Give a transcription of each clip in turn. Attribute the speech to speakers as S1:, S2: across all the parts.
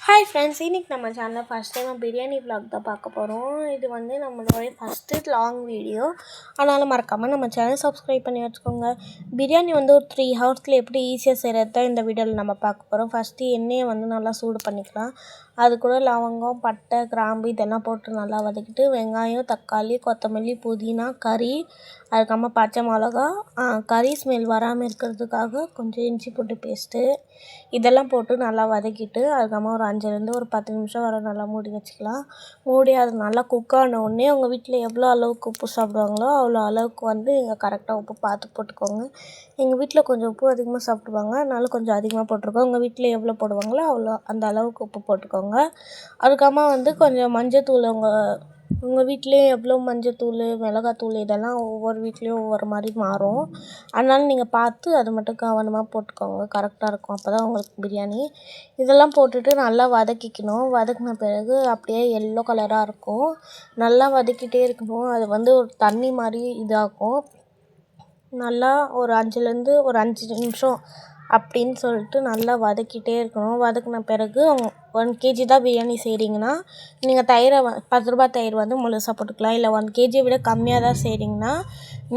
S1: Hi friends, இன்றைக்கி நம்ம சேனலில் ஃபஸ்ட் டைம் பிரியாணி vlog தான் பார்க்க போகிறோம். இது வந்து நம்மளுடைய ஃபஸ்ட்டு லாங் வீடியோ. ஆனாலும் மறக்காமல் நம்ம சேனல் சப்ஸ்கிரைப் பண்ணி வச்சுக்கோங்க. பிரியாணி வந்து ஒரு 3 ஹவர்ஸில் எப்படி ஈஸியாக செய்கிறது தான் இந்த வீடியோவில் நம்ம பார்க்க போகிறோம். ஃபஸ்ட்டு எண்ணெயை வந்து நல்லா சூடு பண்ணிக்கலாம். அது கூட லவங்கம், பட்டை, கிராம்பு இதெல்லாம் போட்டு நல்லா வதக்கிட்டு வெங்காயம், தக்காளி, கொத்தமல்லி, புதினா, கறி, அதுக்கப்புறமா பச்சை மிளகா, கறி ஸ்மெல் வராமல் இருக்கிறதுக்காக கொஞ்சம் இஞ்சி பூண்டு பேஸ்ட்டு இதெல்லாம் போட்டு நல்லா வதக்கிட்டு அதுக்கப்புறமா ஒரு 5லேருந்து ஒரு 10 நிமிஷம் வரை நல்லா மூடி வச்சுக்கலாம். மூடி அது நல்லா குக் ஆன உடனே உங்கள் வீட்டில் எவ்வளோ அளவுக்கு உப்பு சாப்பிடுவாங்களோ அவ்வளோ அளவுக்கு வந்து நீங்கள் கரெக்டாக உப்பு பார்த்து போட்டுக்கோங்க. எங்கள் வீட்டில் கொஞ்சம் உப்பு அதிகமாக சாப்பிடுவாங்க, அதனால கொஞ்சம் அதிகமாக போட்டிருக்கோம். உங்கள் வீட்டில் எவ்வளோ போடுவாங்களோ அவ்வளோ அந்த அளவுக்கு உப்பு போட்டுக்கோங்க. அதுக்கப்புறமா வந்து கொஞ்சம் மஞ்சத்தூள் உங்கள் வீட்டிலே எவ்வளோ மஞ்சத்தூள், மிளகாத்தூள் இதெல்லாம் ஒவ்வொரு வீட்லேயும் ஒவ்வொரு மாதிரி மாறும். அதனால் நீங்கள் பார்த்து அது மட்டும் கவனமாக போட்டுக்கோங்க, கரெக்டாக இருக்கும். அப்போ தான் உங்களுக்கு பிரியாணி. இதெல்லாம் போட்டுட்டு நல்லா வதக்கிக்கணும். வதக்கின பிறகு அப்படியே எல்லோ கலராக இருக்கும். நல்லா வதக்கிட்டே இருக்கணும். அது வந்து ஒரு தண்ணி மாதிரி இதாகும். நல்லா ஒரு 5 நிமிஷம் அப்படின்னு சொல்லிட்டு நல்லா வதக்கிட்டே இருக்கணும். வதக்கின பிறகு 1 kg தான் பிரியாணி செய்கிறீங்கன்னா நீங்கள் தயிரை 10 ரூபாய் தயிர் வந்து முழுசாக போட்டுக்கலாம். இல்லை 1 kg விட கம்மியாக தான் செய்கிறீங்கன்னா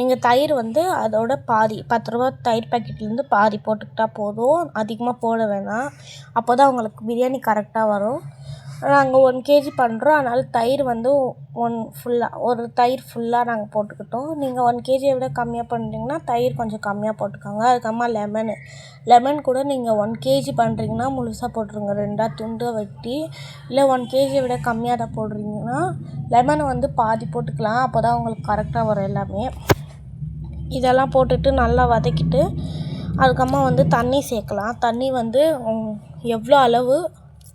S1: நீங்கள் தயிர் வந்து அதோட பாதி 10 ரூபா தயிர் பாக்கெட்லேருந்து பாதி போட்டுக்கிட்டால் போதும். அதிகமாக போட வேணாம். அப்போ தான் உங்களுக்கு பிரியாணி கரெக்டாக வரும். நாங்கள் 1 kg பண்ணுறோம், அதனால் தயிர் வந்து ஒரு தயிர் ஃபுல்லாக நாங்கள் போட்டுக்கிட்டோம். நீங்கள் 1 kg விட கம்மியாக பண்ணுறீங்கன்னா தயிர் கொஞ்சம் கம்மியாக போட்டுக்கோங்க. அதுக்கப்புறமா லெமன் கூட நீங்கள் 1 kg பண்ணுறீங்கன்னா முழுசாக போட்டுருங்க, 2 துண்டாக வெட்டி. இல்லை 1 kg விட கம்மியாக தான் போடுறீங்கன்னா லெமனை வந்து பாதி போட்டுக்கலாம். அப்போ தான் உங்களுக்கு கரெக்டாக வரும் எல்லாமே. இதெல்லாம் போட்டுட்டு நல்லா வதக்கிட்டு அதுக்கப்புறமா வந்து தண்ணி சேர்க்கலாம். தண்ணி வந்து எவ்வளோ அளவு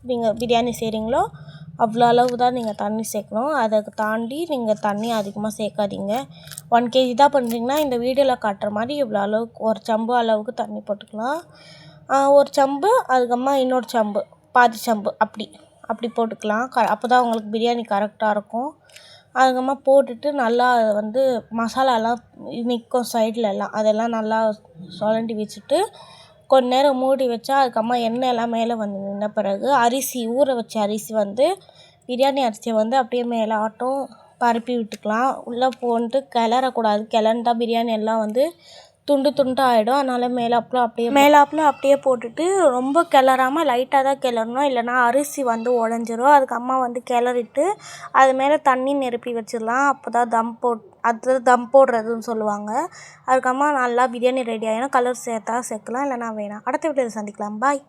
S1: நீங்கள் பிரியாணி செய்கிறீங்களோ அவ்வளோ அளவு தான் நீங்கள் தண்ணி சேர்க்கணும். அதை தாண்டி நீங்கள் தண்ணி அதிகமாக சேர்க்காதீங்க. 1 kg தான் பண்ணுறீங்கன்னா இந்த வீடியோவில் காட்டுற மாதிரி இவ்வளோ அளவுக்கு ஒரு சம்பு அளவுக்கு தண்ணி போட்டுக்கலாம். ஒரு சம்பு, அதுக்கப்புறமா இன்னொரு சம்பு, பாதி சம்பு அப்படி போட்டுக்கலாம். அப்போ தான் உங்களுக்கு பிரியாணி கரெக்டாக இருக்கும். அதுக்கப்புறமா போட்டுட்டு நல்லா வந்து மசாலாலாம் நிற்கும் சைட்லலாம், அதெல்லாம் நல்லா சுரண்டி வச்சுட்டு கொஞ்ச நேரம் மூடி வச்சா அதுக்கப்புறமா எண்ணெய் எல்லாம் மேலே வந்து நின்ற பிறகு ஊற வச்ச அரிசி வந்து பிரியாணி அரிசியை வந்து அப்படியே மேலே ஆட்டம் பரப்பி விட்டுக்கலாம். உள்ளே போன்ட்டு கிளறக்கூடாது. கிளர்ந்தா பிரியாணி எல்லாம் வந்து துண்டு ஆகிடும். அதனால் மேலாப்பில் அப்படியே போட்டுட்டு ரொம்ப கிளறாமல் லைட்டாக தான் கிளறணும், இல்லைனா அரிசி வந்து உடஞ்சிரும். அதுக்கப்புறமா வந்து கிளறிட்டு அது மேலே தண்ணி நிரப்பி வச்சிடலாம். அப்போ தான் தம் போடுறதுன்னு சொல்லுவாங்க. அதுக்கப்புறமா நல்லா பிரியாணி ரெடி ஆகிடும். கலர் சேர்க்கலாம், இல்லைனா வேணாம். அடுத்த வீடியோவில் சந்திக்கலாம். பாய்.